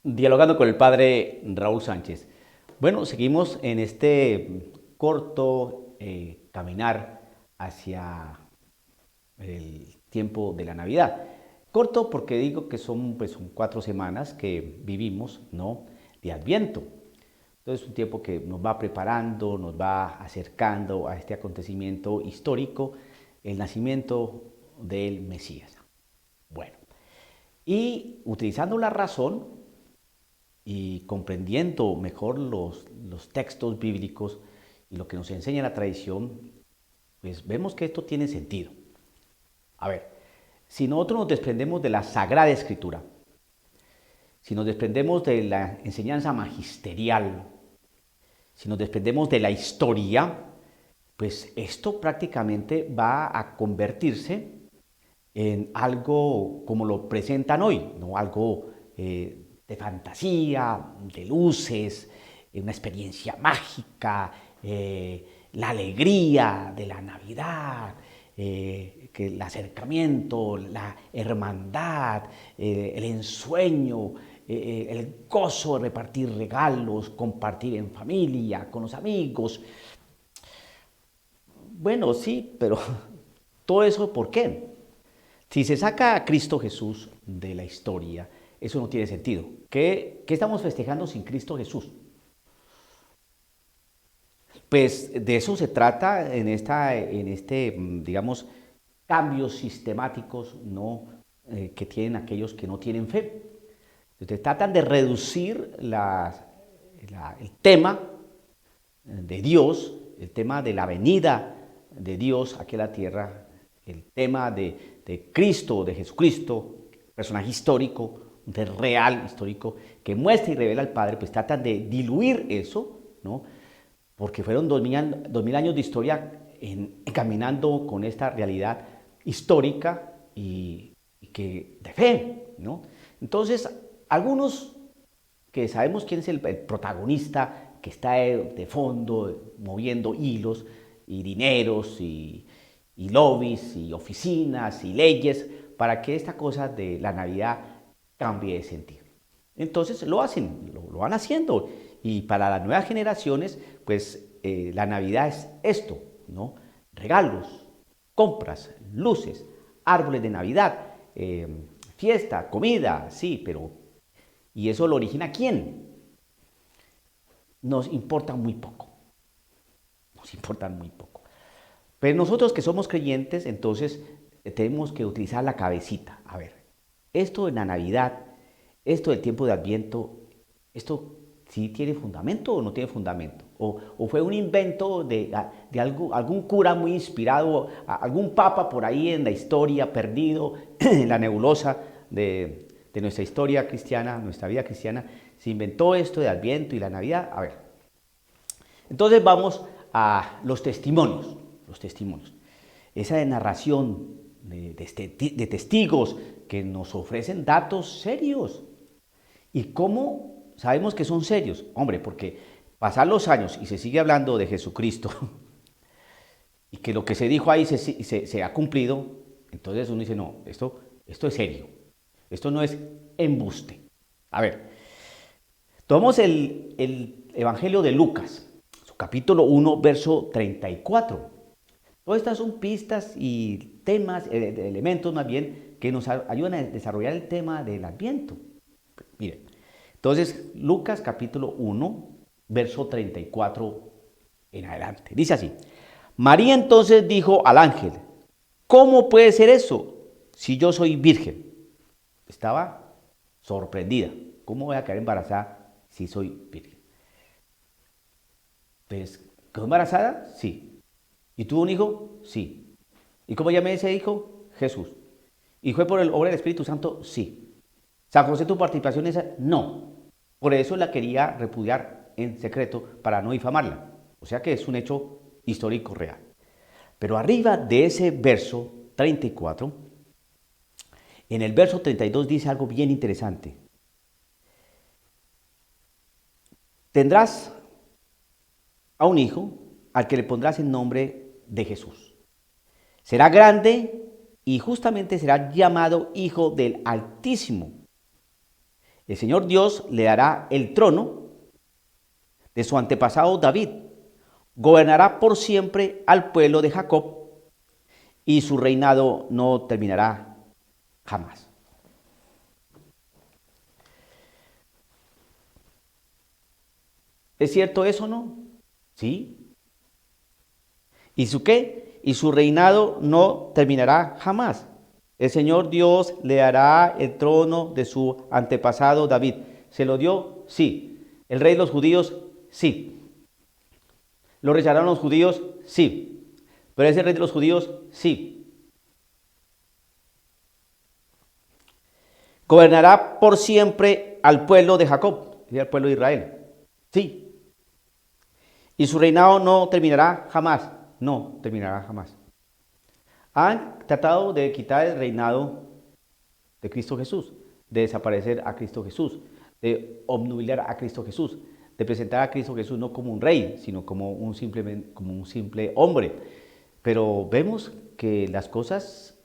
Dialogando con el padre Raúl Sánchez. Bueno, seguimos en este corto caminar hacia el tiempo de la Navidad. Corto porque digo que son 4 semanas que vivimos, ¿no? De Adviento. Entonces es un tiempo que nos va preparando, nos va acercando a este acontecimiento histórico, el nacimiento del Mesías. Bueno, y utilizando la razón, y comprendiendo mejor los textos bíblicos y lo que nos enseña la tradición, pues vemos que esto tiene sentido. A ver, si nosotros nos desprendemos de la Sagrada Escritura, si nos desprendemos de la enseñanza magisterial, si nos desprendemos de la historia, pues esto prácticamente va a convertirse en algo como lo presentan hoy, ¿no? Algo de fantasía, de luces, una experiencia mágica, la alegría de la Navidad, que el acercamiento, la hermandad, el ensueño, el gozo de repartir regalos, compartir en familia, con los amigos. Bueno, sí, pero todo eso, ¿por qué? Si se saca a Cristo Jesús de la historia, eso no tiene sentido. ¿Qué estamos festejando sin Cristo Jesús? Pues de eso se trata digamos, cambios sistemáticos, ¿no? Que tienen aquellos que no tienen fe. Entonces tratan de reducir el tema de Dios, el tema de la venida de Dios aquí a la tierra, el tema de Cristo, de Jesucristo, personaje histórico, de real histórico, que muestra y revela al Padre, pues tratan de diluir eso, ¿no? Porque fueron 2000 años de historia caminando con esta realidad histórica y que de fe, ¿no? Entonces, algunos que sabemos quién es el protagonista que está de fondo moviendo hilos y dineros y lobbies y oficinas y leyes para que esta cosa de la Navidad cambie de sentido. Entonces lo hacen, lo van haciendo. Y para las nuevas generaciones, pues la Navidad es esto, ¿no? Regalos, compras, luces, árboles de Navidad, fiesta, comida, sí, pero ¿y eso lo origina quién? Nos importa muy poco, nos importa muy poco. Pero nosotros que somos creyentes, entonces tenemos que utilizar la cabecita. A ver, esto de la Navidad, esto del tiempo de Adviento, esto sí tiene fundamento o no tiene fundamento. O fue un invento de algún cura muy inspirado, algún papa por ahí en la historia, perdido en la nebulosa de nuestra historia cristiana, nuestra vida cristiana, se inventó esto de Adviento y la Navidad. A ver, entonces vamos a los testimonios, los testimonios. Esa narración de testigos que nos ofrecen datos serios. ¿Y cómo sabemos que son serios? Hombre, porque pasan los años y se sigue hablando de Jesucristo y que lo que se dijo ahí se ha cumplido, entonces uno dice, no, esto es serio, esto no es embuste. A ver, tomamos el Evangelio de Lucas, su capítulo 1, verso 34. Todas estas son pistas y temas, elementos más bien, que nos ayudan a desarrollar el tema del Adviento. Miren, entonces Lucas capítulo 1, verso 34 en adelante. Dice así, María entonces dijo al ángel, ¿cómo puede ser eso si yo soy virgen? Estaba sorprendida. ¿Cómo voy a quedar embarazada si soy virgen? Pues, ¿quedó embarazada? Sí. ¿Y tuvo un hijo? Sí. ¿Y cómo llamé ese hijo? Jesús. ¿Y fue por el obra del Espíritu Santo? Sí. ¿San José tu participación en esa? No. Por eso la quería repudiar en secreto para no difamarla. O sea que es un hecho histórico real. Pero arriba de ese verso 34, en el verso 32 dice algo bien interesante. Tendrás a un hijo al que le pondrás el nombre de Jesús. Será grande y justamente será llamado Hijo del Altísimo. El Señor Dios le dará el trono de su antepasado David. Gobernará por siempre al pueblo de Jacob y su reinado no terminará jamás. ¿Es cierto eso o no? Sí. ¿Y su qué? Y su reinado no terminará jamás. El Señor Dios le dará el trono de su antepasado David. ¿Se lo dio? Sí. ¿El rey de los judíos? Sí. ¿Lo rechazaron los judíos? Sí. ¿Pero es el rey de los judíos? Sí. Gobernará por siempre al pueblo de Jacob y al pueblo de Israel. Sí. Y su reinado no terminará jamás. No terminará jamás. Han tratado de quitar el reinado de Cristo Jesús, de desaparecer a Cristo Jesús, de obnubilar a Cristo Jesús, de presentar a Cristo Jesús no como un rey, sino como un simple hombre. Pero vemos que las cosas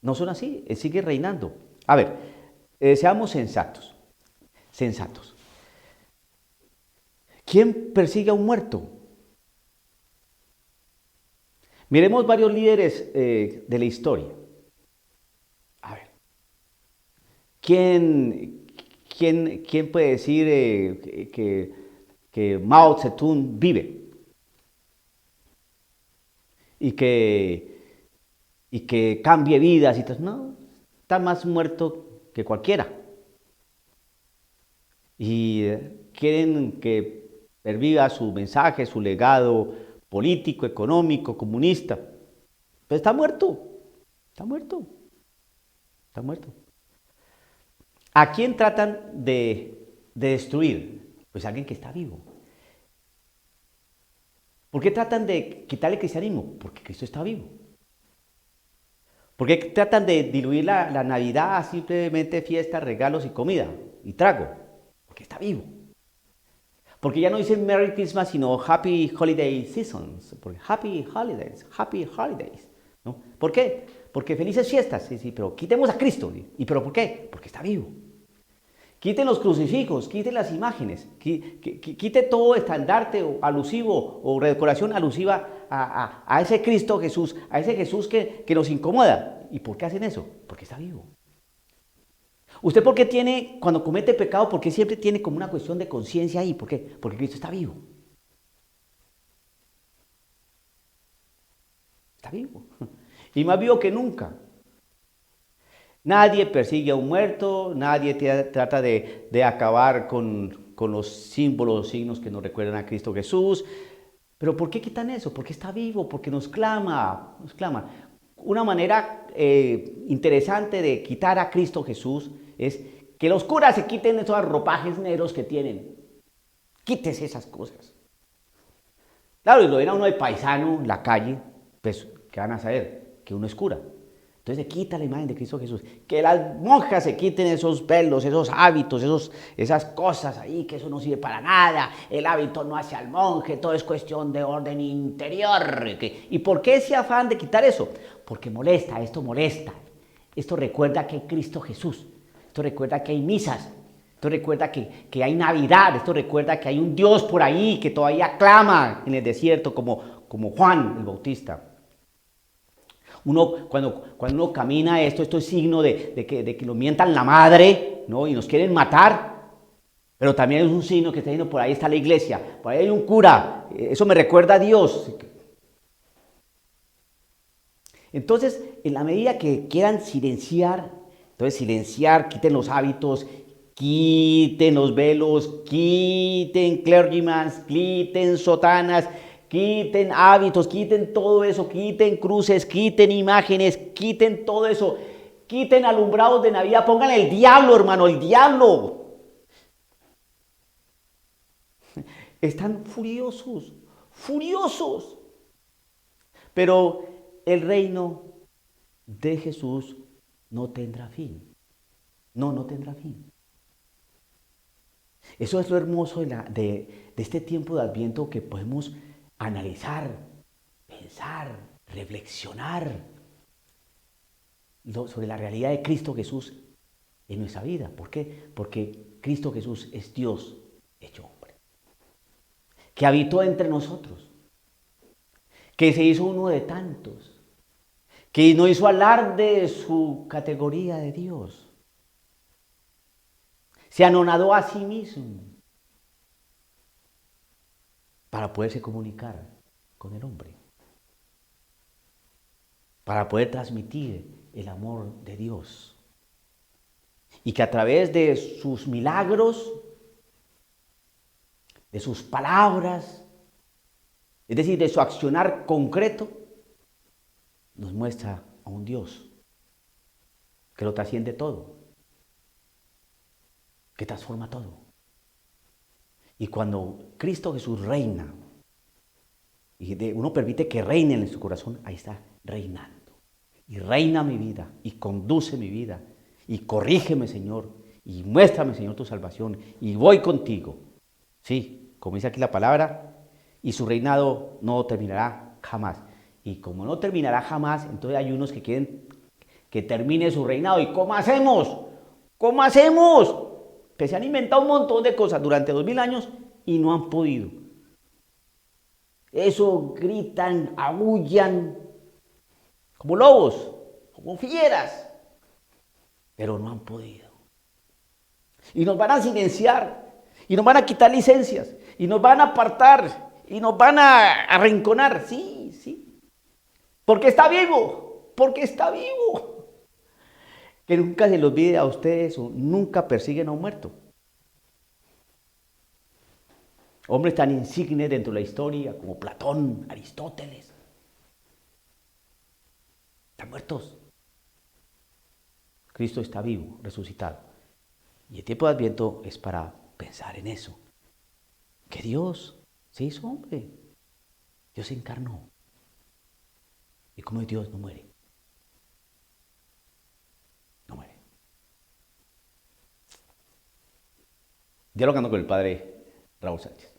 no son así, Él sigue reinando. A ver, seamos sensatos. ¿Quién persigue a un muerto? Miremos varios líderes de la historia. A ver, ¿quién puede decir que Mao Zedong vive? Y que cambie vidas y todo. No, está más muerto que cualquiera. Y quieren que perviva su mensaje, su legado político, económico, comunista. Pero está muerto, está muerto, está muerto. ¿A quién tratan de destruir? Pues a alguien que está vivo. ¿Por qué tratan de quitarle el cristianismo? Porque Cristo está vivo. ¿Por qué tratan de diluir la Navidad a simplemente fiestas, regalos y comida y trago? Porque está vivo. Porque ya no dicen Merry Christmas, sino Happy Holiday Seasons. Porque Happy Holidays. ¿No? ¿Por qué? Porque felices fiestas. Sí, pero quitemos a Cristo. ¿Y pero por qué? Porque está vivo. Quiten los crucifijos, quiten las imágenes, quite todo estandarte alusivo o redecoración alusiva a ese Cristo Jesús, a ese Jesús que nos incomoda. ¿Y por qué hacen eso? Porque está vivo. ¿Usted por qué tiene, cuando comete pecado, por qué siempre tiene como una cuestión de conciencia ahí? ¿Por qué? Porque Cristo está vivo. Está vivo. Y más vivo que nunca. Nadie persigue a un muerto, nadie trata de acabar con los símbolos, los signos que nos recuerdan a Cristo Jesús. ¿Pero por qué quitan eso? Porque está vivo, porque nos clama. Una manera interesante de quitar a Cristo Jesús es que los curas se quiten esos ropajes negros que tienen. Quítese esas cosas. Claro, y lo ven a uno de paisano en la calle, pues, ¿qué van a saber? Que uno es cura. Entonces se quita la imagen de Cristo Jesús. Que las monjas se quiten esos velos, esos hábitos, esas cosas ahí, que eso no sirve para nada. El hábito no hace al monje, todo es cuestión de orden interior. ¿Y por qué ese afán de quitar eso? Porque molesta, esto molesta. Esto recuerda que hay Cristo Jesús. Esto recuerda que hay misas. Esto recuerda que hay Navidad. Esto recuerda que hay un Dios por ahí que todavía clama en el desierto como Juan el Bautista. Cuando uno camina esto es signo de que nos mientan la madre, ¿no? Y nos quieren matar, pero también es un signo que está diciendo, por ahí está la iglesia, por ahí hay un cura, eso me recuerda a Dios. Entonces, en la medida que quieran silenciar, quiten los hábitos, quiten los velos, quiten clergymans, quiten sotanas, quiten hábitos, quiten todo eso, quiten cruces, quiten imágenes, quiten todo eso, quiten alumbrados de Navidad, pónganle el diablo, hermano, el diablo. Están furiosos. Pero el reino de Jesús no tendrá fin. No tendrá fin. Eso es lo hermoso de este tiempo de Adviento, que podemos analizar, pensar, reflexionar sobre la realidad de Cristo Jesús en nuestra vida. ¿Por qué? Porque Cristo Jesús es Dios hecho hombre, que habitó entre nosotros, que se hizo uno de tantos, que no hizo alarde de su categoría de Dios, se anonadó a sí mismo para poderse comunicar con el hombre, para poder transmitir el amor de Dios. Y que a través de sus milagros, de sus palabras, es decir, de su accionar concreto, nos muestra a un Dios que lo trasciende todo, que transforma todo. Y cuando Cristo Jesús reina, y uno permite que reine en su corazón, ahí está reinando. Y reina mi vida, y conduce mi vida, y corrígeme, Señor, y muéstrame, Señor, tu salvación, y voy contigo. Sí, como dice aquí la palabra, y su reinado no terminará jamás. Y como no terminará jamás, entonces hay unos que quieren que termine su reinado. ¿Y cómo hacemos? ¿Cómo hacemos? Que se han inventado un montón de cosas durante 2000 años y no han podido. Eso gritan, aullan, como lobos, como fieras, pero no han podido. Y nos van a silenciar, y nos van a quitar licencias, y nos van a apartar, y nos van a arrinconar. Sí, sí. Porque está vivo, porque está vivo. Que nunca se les olvide a ustedes, o nunca persiguen a un muerto. Hombres tan insignes dentro de la historia como Platón, Aristóteles, están muertos. Cristo está vivo, resucitado. Y el tiempo de Adviento es para pensar en eso. Que Dios se hizo hombre. Dios se encarnó. Y como es Dios, no muere. No muere. Dialogando con el padre Raúl Sánchez.